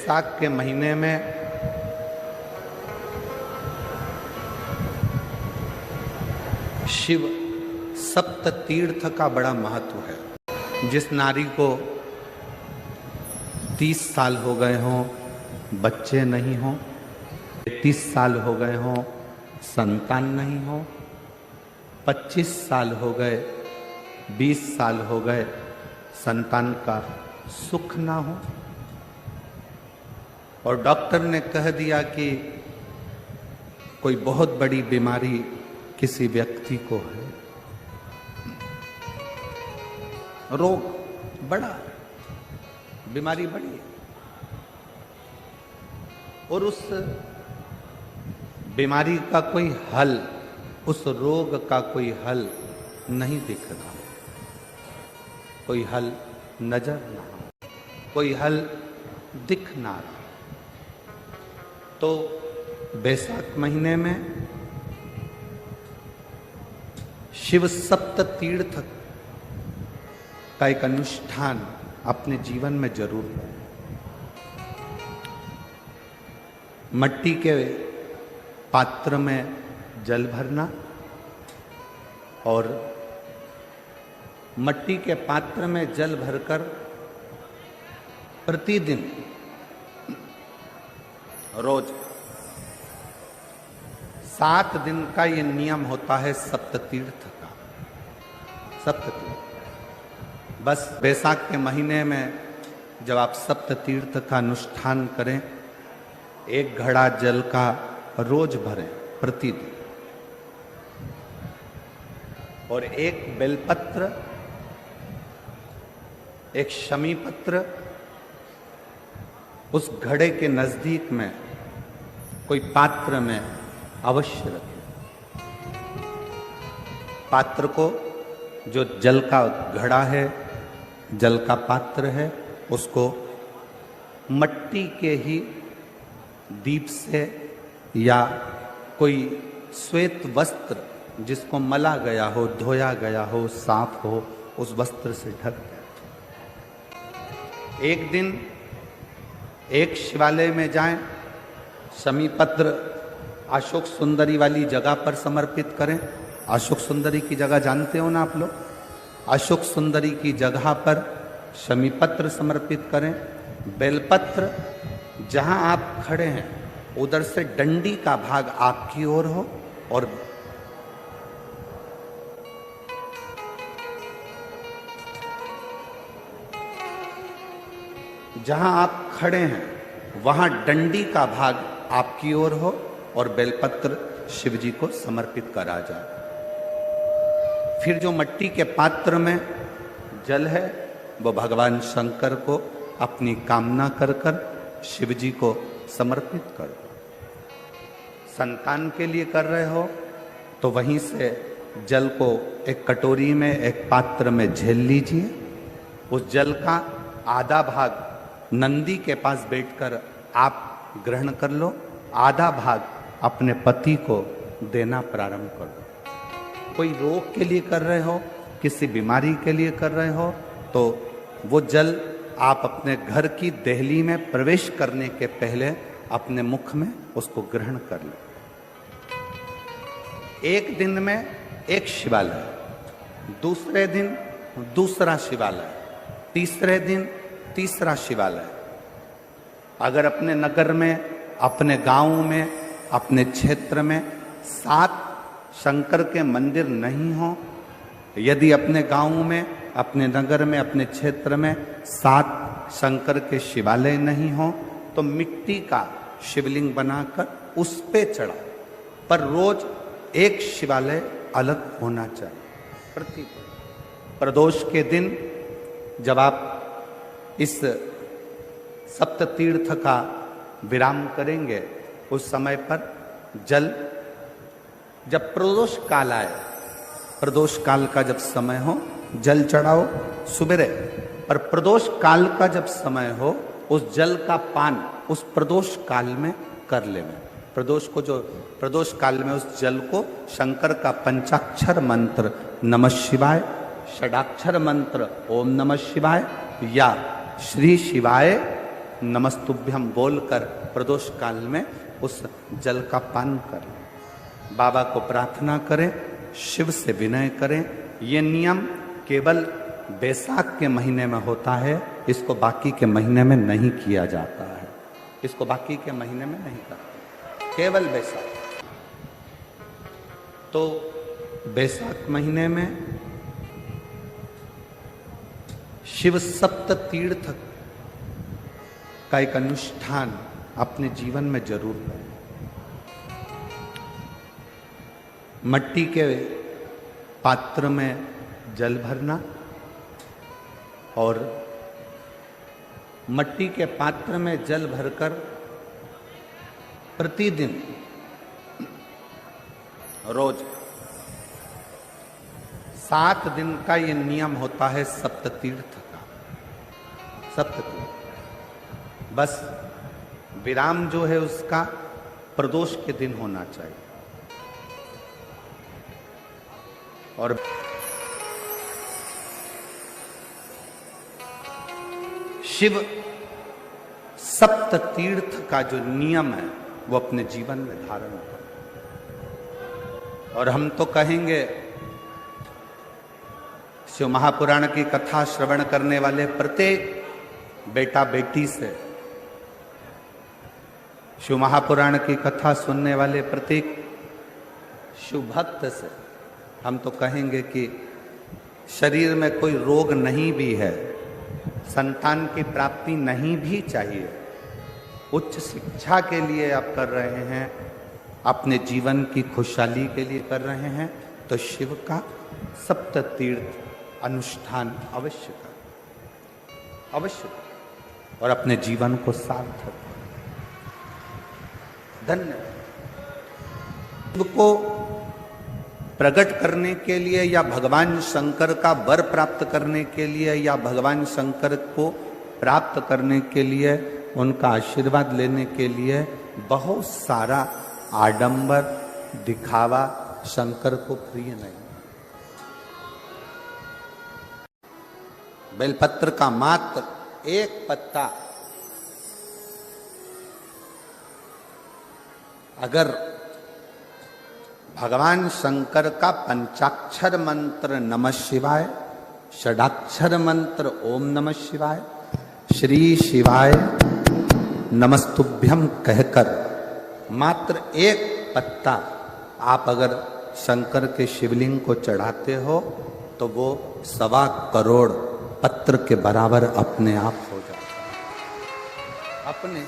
बैसाख के महीने में शिव सप्त तीर्थ का बड़ा महत्व है। जिस नारी को 30 साल हो गए हों, बच्चे नहीं हों, 30 साल हो गए हों, संतान नहीं हो, 25 साल हो गए, 20 साल हो गए, संतान का सुख ना हो, और डॉक्टर ने कह दिया कि कोई बहुत बड़ी बीमारी किसी व्यक्ति को है, रोग बड़ा, बीमारी बड़ी है, और उस बीमारी का कोई हल, उस रोग का कोई हल नहीं दिख रहा, कोई हल नजर ना हो, कोई हल दिख ना रहा। तो बैसाख महीने में शिव सप्त तीर्थ का एक अनुष्ठान अपने जीवन में जरूर करें। मट्टी के पात्र में जल भरना और मट्टी के पात्र में जल भरकर प्रतिदिन रोज 7 दिन का ये नियम होता है सप्ततीर्थ का। सप्ततीर्थ बस बैसाख के महीने में जब आप सप्ततीर्थ का अनुष्ठान करें, 1 घड़ा जल का रोज भरें प्रतिदिन, और 1 बेलपत्र, 1 शमी पत्र उस घड़े के नजदीक में कोई पात्र में अवश्य रखें। पात्र को, जो जल का घड़ा है, जल का पात्र है, उसको मट्टी के ही दीप से या कोई श्वेत वस्त्र जिसको मला गया हो, धोया गया हो, साफ हो, उस वस्त्र से ढक दें। एक दिन एक शिवालय में जाएं, शमी पत्र अशोक सुंदरी वाली जगह पर समर्पित करें। अशोक सुंदरी की जगह जानते हो ना आप लोग? अशोक सुंदरी की जगह पर शमी पत्र समर्पित करें। बेलपत्र जहां आप खड़े हैं उधर से डंडी का भाग आपकी ओर हो, और जहां आप खड़े हैं वहां डंडी का भाग आपकी ओर हो, और बेलपत्र शिव जी को समर्पित करा जाए। फिर जो मट्टी के पात्र में जल है वो भगवान शंकर को अपनी कामना कर कर शिव जी को समर्पित करो। संतान के लिए कर रहे हो तो वहीं से जल को एक कटोरी में, एक पात्र में झेल लीजिए। उस जल का आधा भाग नंदी के पास बैठकर आप ग्रहण कर लो, आधा भाग अपने पति को देना प्रारंभ कर दो। कोई रोग के लिए कर रहे हो, किसी बीमारी के लिए कर रहे हो, तो वो जल आप अपने घर की देहली में प्रवेश करने के पहले अपने मुख में उसको ग्रहण कर लो। एक दिन में एक शिवालय, दूसरे दिन दूसरा शिवालय, तीसरे दिन तीसरा शिवालय। अगर अपने नगर में, अपने गांव में, अपने क्षेत्र में 7 शंकर के मंदिर नहीं हो, यदि अपने गांव में, अपने नगर में, अपने क्षेत्र में 7 शंकर के शिवालय नहीं हो, तो मिट्टी का शिवलिंग बनाकर उस पे चढ़ा, पर रोज एक शिवालय अलग होना चाहिए। प्रतिदिन प्रदोष के दिन जब आप इस सप्त तीर्थ का विराम करेंगे, उस समय पर जल, जब प्रदोष काल आए, प्रदोष काल का जब समय हो जल चढ़ाओ सुबेरे, पर प्रदोष काल का जब समय हो उस जल का पान उस प्रदोष काल में कर ले। प्रदोष को, जो प्रदोष काल में उस जल को शंकर का पंचाक्षर मंत्र नमः शिवाय, षडाक्षर मंत्र ओम नमः शिवाय या श्री शिवाय नमस्तुभ्यम बोलकर प्रदोष काल में उस जल का पान करें। बाबा को प्रार्थना करें, शिव से विनय करें। ये नियम केवल बैसाख के महीने में होता है, इसको बाकी के महीने में नहीं किया जाता है। इसको बाकी के महीने में नहीं करते, केवल बैसाख। तो बैसाख महीने में शिव सप्त तीर्थ का एक अनुष्ठान अपने जीवन में जरूर करें। मट्टी के पात्र में जल भरना और मट्टी के पात्र में जल भरकर प्रतिदिन रोज 7 दिन का ये नियम होता है सप्ततीर्थ का। सप्ततीर्थ बस विराम जो है उसका प्रदोष के दिन होना चाहिए। और शिव सप्त तीर्थ का जो नियम है वो अपने जीवन में धारण करें। और हम तो कहेंगे शिव महापुराण की कथा श्रवण करने वाले प्रत्येक बेटा बेटी से, शिव महापुराण की कथा सुनने वाले प्रत्येक शिव भक्त से हम तो कहेंगे कि शरीर में कोई रोग नहीं भी है, संतान की प्राप्ति नहीं भी चाहिए, उच्च शिक्षा के लिए आप कर रहे हैं, अपने जीवन की खुशहाली के लिए कर रहे हैं, तो शिव का सप्त तीर्थ अनुष्ठान अवश्य करें, अवश्य करें और अपने जीवन को सार्थक करें। धन्यवाद। शिव को प्रकट करने के लिए या भगवान शंकर का वर प्राप्त करने के लिए या भगवान शंकर को प्राप्त करने के लिए, उनका आशीर्वाद लेने के लिए बहुत सारा आडंबर दिखावा शंकर को प्रिय नहीं। बेलपत्र का मात्र एक पत्ता अगर भगवान शंकर का पंचाक्षर मंत्र नमः शिवाय, षडाक्षर मंत्र ओम नमः शिवाय, श्री शिवाय नमस्तुभ्यम कहकर मात्र एक पत्ता आप अगर शंकर के शिवलिंग को चढ़ाते हो तो वो 1.25 करोड़ पत्र के बराबर अपने आप हो जाता है। अपने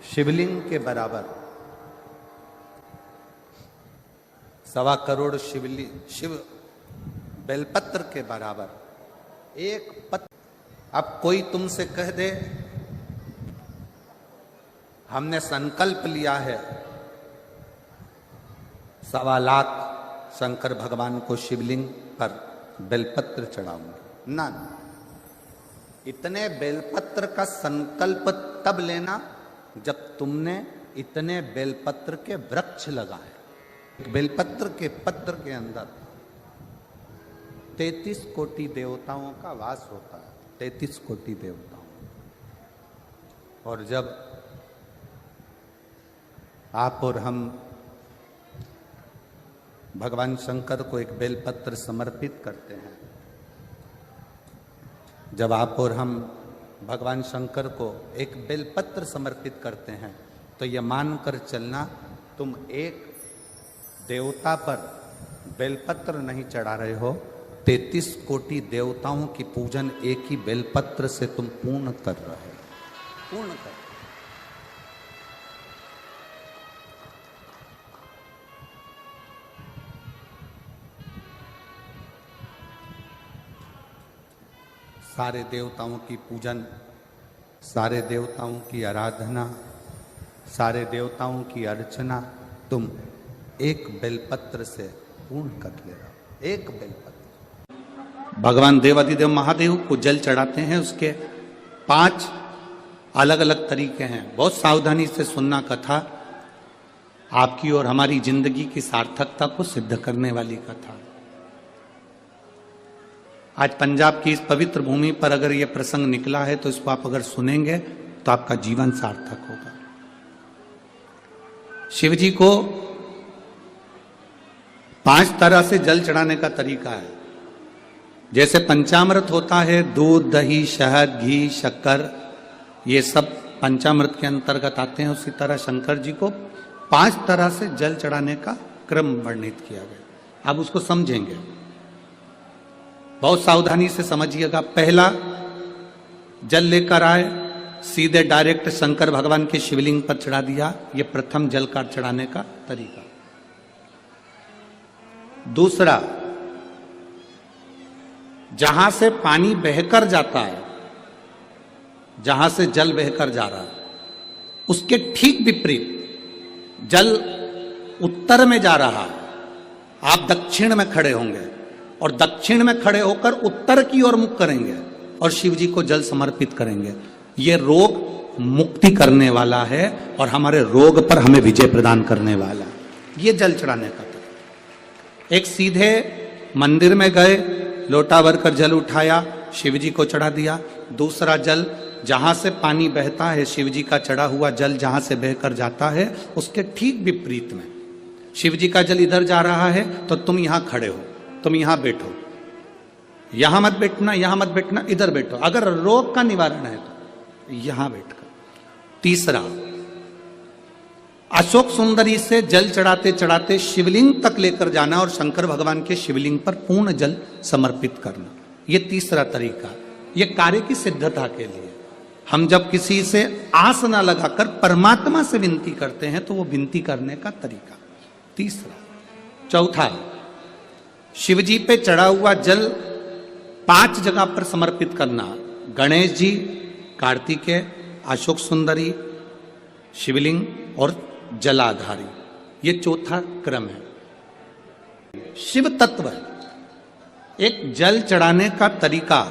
शिवलिंग के बराबर 1.25 करोड़ शिव बेलपत्र के बराबर एक पत्र। अब कोई तुमसे कह दे हमने संकल्प लिया है 1.25 लाख शंकर भगवान को शिवलिंग पर बेलपत्र चढ़ाऊंगे, ना, इतने बेलपत्र का संकल्प तब लेना जब तुमने इतने बेलपत्र के वृक्ष लगाए। बेलपत्र के पत्र के अंदर 33 कोटि देवताओं का वास होता है, 33 कोटि देवताओं। और जब आप और हम भगवान शंकर को एक बेलपत्र समर्पित करते हैं, जब आप और हम भगवान शंकर को एक बेलपत्र समर्पित करते हैं, तो यह मानकर चलना तुम एक देवता पर बेलपत्र नहीं चढ़ा रहे हो, 33 कोटि देवताओं की पूजन एक ही बेलपत्र से तुम पूर्ण कर रहे हो, पूर्ण कर। सारे देवताओं की पूजन, सारे देवताओं की आराधना, सारे देवताओं की अर्चना तुम एक बेलपत्र से पूर्ण कर ले रहे हो, एक बेलपत्र। भगवान देवाधिदेव महादेव को जल चढ़ाते हैं, उसके 5 अलग अलग तरीके हैं। बहुत सावधानी से सुनना कथा, आपकी और हमारी जिंदगी की सार्थकता को सिद्ध करने वाली कथा। आज पंजाब की इस पवित्र भूमि पर अगर यह प्रसंग निकला है तो इसको आप अगर सुनेंगे तो आपका जीवन सार्थक होगा। शिव जी को 5 तरह से जल चढ़ाने का तरीका है। जैसे पंचामृत होता है, दूध, दही, शहद, घी, शक्कर, ये सब पंचामृत के अंतर्गत आते हैं, उसी तरह शंकर जी को 5 तरह से जल चढ़ाने का क्रम वर्णित किया गया। अब उसको समझेंगे, बहुत सावधानी से समझिएगा। पहला, जल लेकर आए, सीधे डायरेक्ट शंकर भगवान के शिवलिंग पर चढ़ा दिया। यह प्रथम जल का चढ़ाने का तरीका। दूसरा, जहां से पानी बहकर जाता है, जहां से जल बहकर जा रहा है, उसके ठीक विपरीत जल उत्तर में जा रहा है, आप दक्षिण में खड़े होंगे और दक्षिण में खड़े होकर उत्तर की ओर मुख करेंगे और शिव जी को जल समर्पित करेंगे। ये रोग मुक्ति करने वाला है और हमारे रोग पर हमें विजय प्रदान करने वाला है। ये जल चढ़ाने का तरीका। एक, सीधे मंदिर में गए, लोटा भरकर जल उठाया, शिव जी को चढ़ा दिया। दूसरा, जल जहां से पानी बहता है, शिव जी का चढ़ा हुआ जल जहां से बहकर जाता है, उसके ठीक विपरीत में शिव जी का जल इधर जा रहा है तो तुम यहां खड़े हो, तुम यहां बैठो, यहां मत बैठना, यहां मत बैठना, इधर बैठो। अगर रोग का निवारण है तो यहां बैठकर। तीसरा, अशोक सुंदरी से जल चढ़ाते चढ़ाते शिवलिंग तक लेकर जाना और शंकर भगवान के शिवलिंग पर पूर्ण जल समर्पित करना। यह तीसरा तरीका। यह कार्य की सिद्धता के लिए। हम जब किसी से आस ना लगाकर परमात्मा से विनती करते हैं तो वो विनती करने का तरीका। तीसरा। चौथा, शिव जी पे चढ़ा हुआ जल 5 जगह पर समर्पित करना। गणेश जी, कार्तिकेय, अशोक सुंदरी, शिवलिंग और जलाधारी। ये चौथा क्रम है। शिव तत्व एक जल चढ़ाने का तरीका।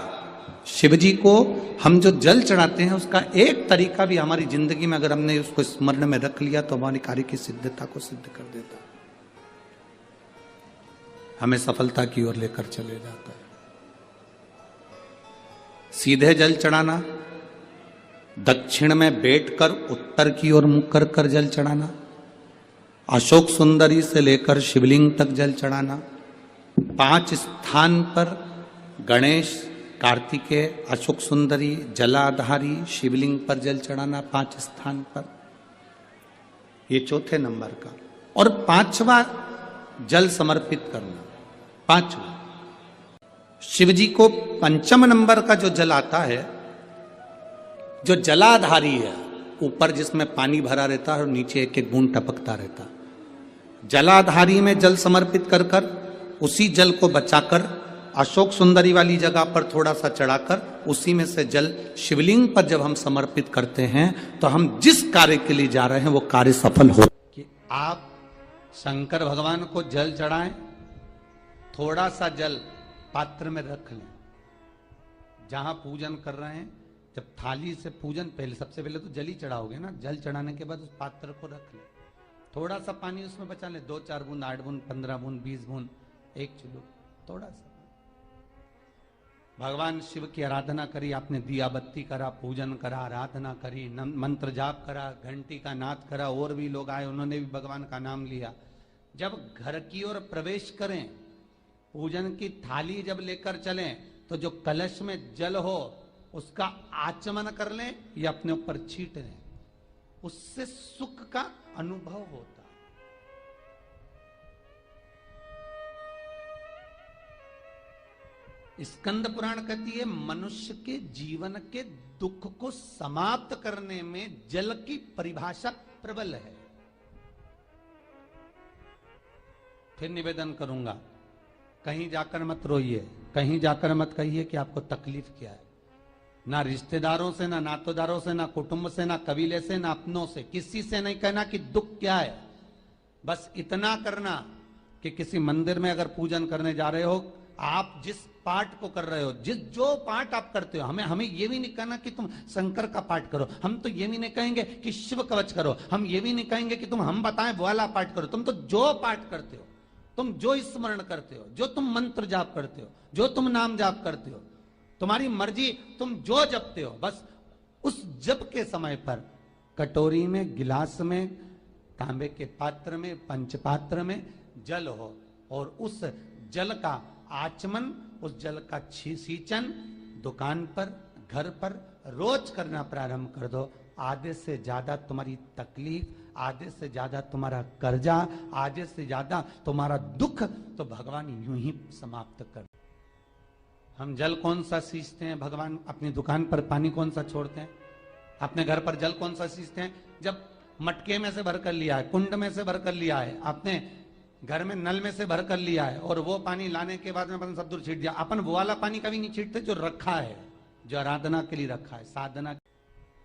शिव जी को हम जो जल चढ़ाते हैं उसका एक तरीका भी हमारी जिंदगी में अगर हमने उसको स्मरण में रख लिया तो हमारी कार्य की सिद्धता को सिद्ध कर देता है, हमें सफलता की ओर लेकर चले जाता है। सीधे जल चढ़ाना, दक्षिण में बैठकर उत्तर की ओर मुख कर कर जल चढ़ाना, अशोक सुंदरी से लेकर शिवलिंग तक जल चढ़ाना, 5 स्थान पर गणेश, कार्तिकेय, अशोक सुंदरी, जलाधारी, शिवलिंग पर जल चढ़ाना 5 स्थान पर। ये चौथे नंबर का। और 5वां जल समर्पित करना। 5वां, शिव जी को 5म नंबर का जो जल आता है, जो जलाधारी है, ऊपर जिसमें पानी भरा रहता है और नीचे एक एक बूंद टपकता रहता, जलाधारी में जल समर्पित कर कर उसी जल को बचाकर अशोक सुंदरी वाली जगह पर थोड़ा सा चढ़ाकर उसी में से जल शिवलिंग पर जब हम समर्पित करते हैं तो हम जिस कार्य के लिए जा रहे हैं वो कार्य सफल हो। कि आप शंकर भगवान को जल चढ़ाएं, थोड़ा सा जल पात्र में रख लें, जहां पूजन कर रहे हैं, जब थाली से पूजन पहले, सबसे पहले तो जल ही चढ़ाओगे ना, जल चढ़ाने के बाद उस पात्र को रख लें, थोड़ा सा पानी उसमें बचा लें, 2-4 बूंद, 8 बूंद, 15 बूंद, 20 बूंद, 1 चुल्लू, थोड़ा सा। भगवान शिव की आराधना करी, आपने दिया बत्ती करा, पूजन करा, आराधना करी, मंत्र जाप करा, घंटी का नाद करा, और भी लोग आए उन्होंने भी भगवान का नाम लिया। जब घर की ओर प्रवेश करें, पूजन की थाली जब लेकर चलें, तो जो कलश में जल हो उसका आचमन कर लें या अपने ऊपर छीट लें, उससे सुख का अनुभव होता। स्कंद पुराण कहती है मनुष्य के जीवन के दुख को समाप्त करने में जल की परिभाषा प्रबल है। फिर निवेदन करूंगा, कहीं जाकर मत रोइए, कहीं जाकर मत कहिए कि आपको तकलीफ क्या है। ना रिश्तेदारों से, ना नातेदारों से, ना कुटुंब से, ना कबीले से, ना अपनों से, किसी से नहीं कहना कि दुख क्या है। बस इतना करना कि किसी मंदिर में अगर पूजन करने जा रहे हो, आप जिस पाठ को कर रहे हो, जो पाठ आप करते हो, हमें ये भी नहीं कहना कि तुम शंकर का पाठ करो, हम तो ये भी नहीं कहेंगे कि शिव कवच करो, हम ये भी नहीं कहेंगे कि तुम हम बताएं वो वाला पाठ करो। तुम तो जो पाठ करते हो तुम जो स्मरण करते हो, जो तुम मंत्र जाप करते हो, जो तुम नाम जाप करते हो, तुम्हारी मर्जी, तुम जो जपते हो, बस उस जप के समय पर कटोरी में, गिलास में, तांबे के पात्र में, पंचपात्र में जल हो और उस जल का आचमन, उस जल का सींचन दुकान पर, घर पर रोज करना प्रारंभ कर दो। आधे से ज्यादा तुम्हारी तकलीफ, आधे से ज्यादा तुम्हारा कर्जा, आधे से ज्यादा तुम्हारा दुख तो भगवान यूं ही समाप्त कर। हम जल कौन सा सींचते हैं भगवान? अपनी दुकान पर पानी कौन सा छोड़ते हैं? अपने घर पर जल कौन सा सींचते हैं? जब मटके में से भर कर लिया है, कुंड में से भर कर लिया है, आपने घर में नल में से भर कर लिया है और वो पानी लाने के बाद में अपन सब दूर छीट दिया। अपन वो वाला पानी कभी नहीं छीटते जो रखा है, जो आराधना के लिए रखा है, साधना,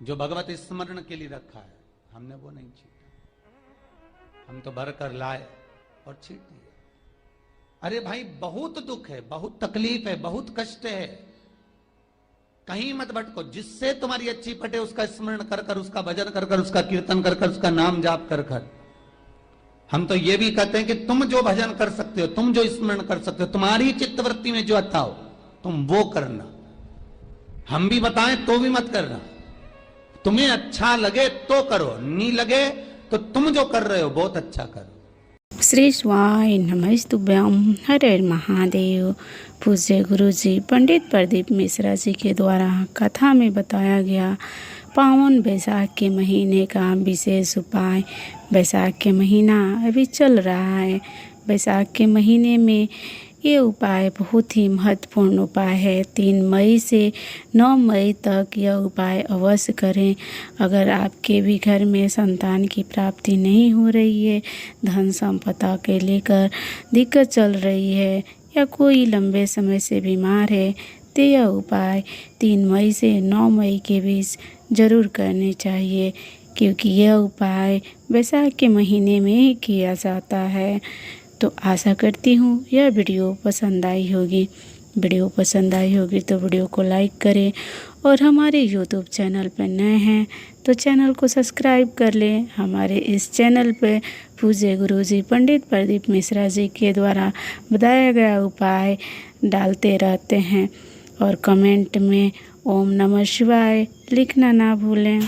जो भगवत स्मरण के लिए रखा है, हमने वो नहीं छीटा। हम तो भर कर लाए और छीट दिए। अरे भाई, बहुत दुख है, बहुत तकलीफ है, बहुत कष्ट है, कहीं मत भटको। जिससे तुम्हारी अच्छी पटे उसका स्मरण कर कर, उसका भजन कर कर, उसका कीर्तन कर कर, उसका नाम जाप कर कर। हम तो ये भी कहते हैं कि तुम जो भजन कर सकते हो, तुम जो स्मरण कर सकते हो, तुम्हारी चित्तवृत्ति में जो आता हो तुम वो करना। हम भी बताएं तो भी मत करना। तुम्हें अच्छा लगे तो करो, नहीं लगे तो तुम जो कर रहे हो बहुत अच्छा करो। श्री शिवाय नमस्तुभ्यम। हर हर महादेव। पूज्य गुरु जी पंडित प्रदीप मिश्रा जी के द्वारा कथा में बताया गया पावन बैसाख के महीने का विशेष उपाय। बैसाख के महीना अभी चल रहा है। बैसाख के महीने में ये उपाय बहुत ही महत्वपूर्ण उपाय है। 3 मई से 9 मई तक यह उपाय अवश्य करें। अगर आपके भी घर में संतान की प्राप्ति नहीं हो रही है, धन संपदा के लेकर दिक्कत चल रही है, या कोई लंबे समय से बीमार है, तो यह उपाय 3 मई से 9 मई के बीच जरूर करने चाहिए, क्योंकि यह उपाय बैसाख के महीने में ही किया जाता है। तो आशा करती हूँ यह वीडियो पसंद आई होगी। वीडियो पसंद आई होगी तो वीडियो को लाइक करें, और हमारे यूट्यूब चैनल पर नए हैं तो चैनल को सब्सक्राइब कर लें। हमारे इस चैनल पर पूज्य गुरुजी पंडित प्रदीप मिश्रा जी के द्वारा बताया गया उपाय डालते रहते हैं, और कमेंट में ओम नमः शिवाय लिखना ना भूलें।